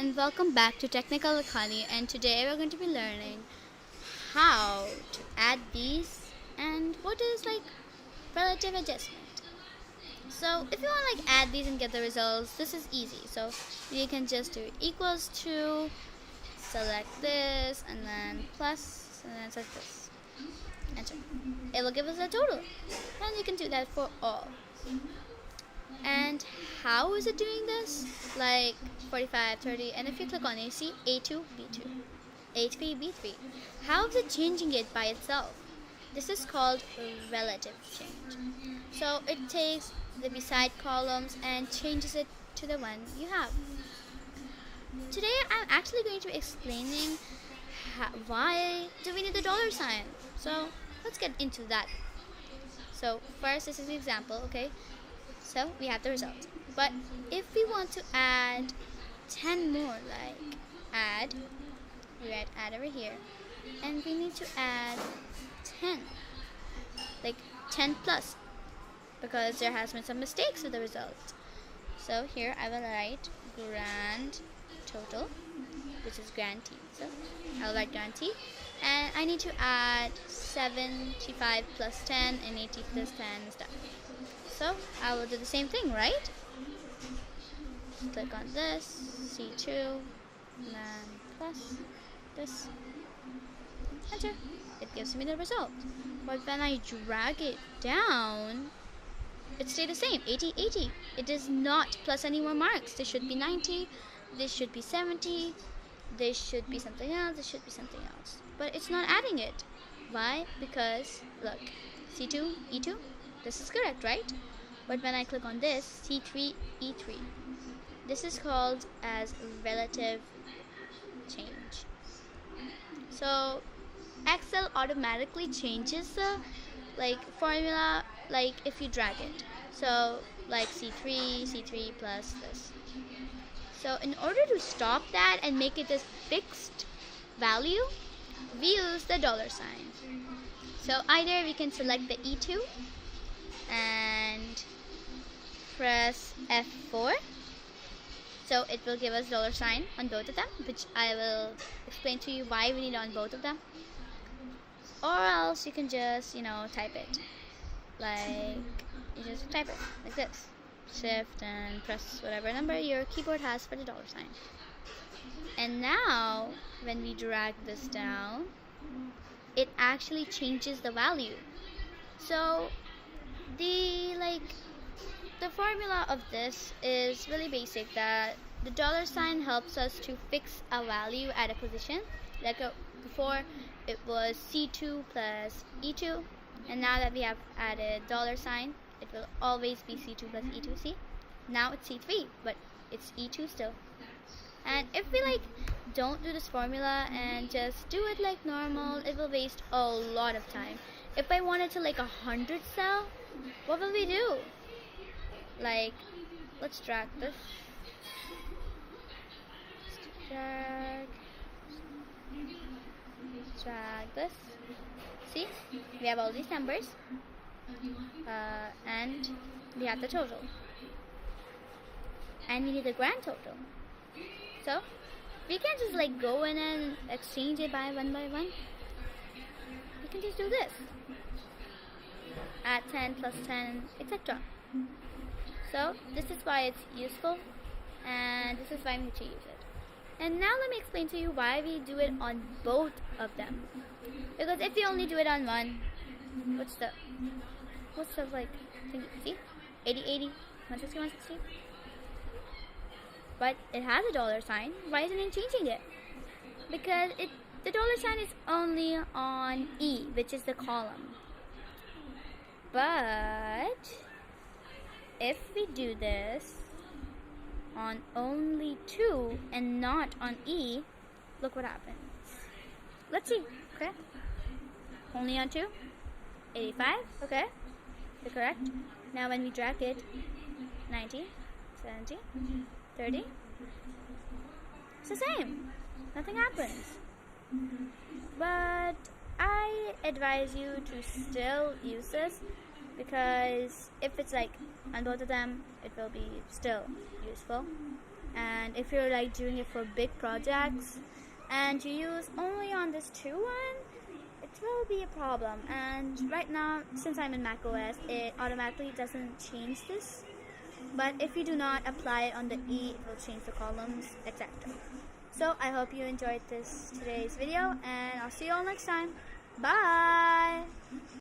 and welcome back to Technical Economy, and today we're going to be learning how to add these and what is like relative adjustment. So if you want to add these and get the results, this is easy. So you can just do equals to, select this, and then plus, and then set this. Enter. It will give us a total, and you can do that for all. And how is it doing this? Like 45, 30, and if you click on A, see A2, B2, A3, B3. How is it changing it by itself? This is called relative change. So it takes the beside columns and changes it to the one you have. Today I'm actually going to be explaining why do we need the dollar sign. So let's get into that. So first, this is an example, okay? So we have the result. But if we want to add 10 more, like add, we add over here, and we need to add 10, like 10 plus, because there has been some mistakes with the result. So here I will write grand total, which is grand T. So I'll write grand T, and I need to add 75 plus 10 and 80 plus 10 and stuff. So I will do the same thing, right? Click on this, C2, and then plus this, enter. It gives me the result. But when I drag it down, it stays the same, 80, 80. It does not plus any more marks. This should be 90, this should be 70, this should be something else, this should be something else. But it's not adding it. Why? Because, look, C2, E2, this is correct, right? But when I click on this, C3, E3, this is called as relative change. So Excel automatically changes the formula if you drag it. So like C3 plus this. So in order to stop that and make it this fixed value, we use the dollar sign. So either we can select the E2 and press F4, so it will give us dollar sign on both of them, which I will explain to you why we need on both of them. Or else you can just type it, you just type it like this, shift and press whatever number your keyboard has for the dollar sign. And now when we drag this down, it actually changes the value. So the formula of this is really basic, that the dollar sign helps us to fix a value at a position. Before it was C2 plus E2, and now that we have added dollar sign, it will always be C2 plus E2. See, now it's C3, but it's E2 still. And if we don't do this formula and just do it like normal, it will waste a lot of time. If I wanted to 100 cell, what will we do? Let's drag this. Drag this. See, we have all these numbers, and we have the total, and we need the grand total. So we can't just go in and exchange it by one. We can just do this. Add 10 plus 10, etc. So this is why it's useful, and this is why we need to use it. And now let me explain to you why we do it on both of them. Because if you only do it on one, what's the thing? See? 80, 80, 160, 160. But it has a dollar sign. Why isn't it changing it? Because the dollar sign is only on E, which is the column. But if we do this on only 2 and not on E, look what happens. Let's see. Okay, only on 2, 85. Okay, you're correct. Now when we drag it, 90, 70, 30, it's the same. Nothing happens. But I advise you to still use this, because if it's on both of them, it will be still useful. And and if you're like doing it for big projects and you use only on this 2 one, it will be a problem. And right now, since I'm in macOS, it automatically doesn't change this, but if you do not apply it on the E, it will change the columns, etc. So I hope you enjoyed today's video, and I'll see you all next time. Bye!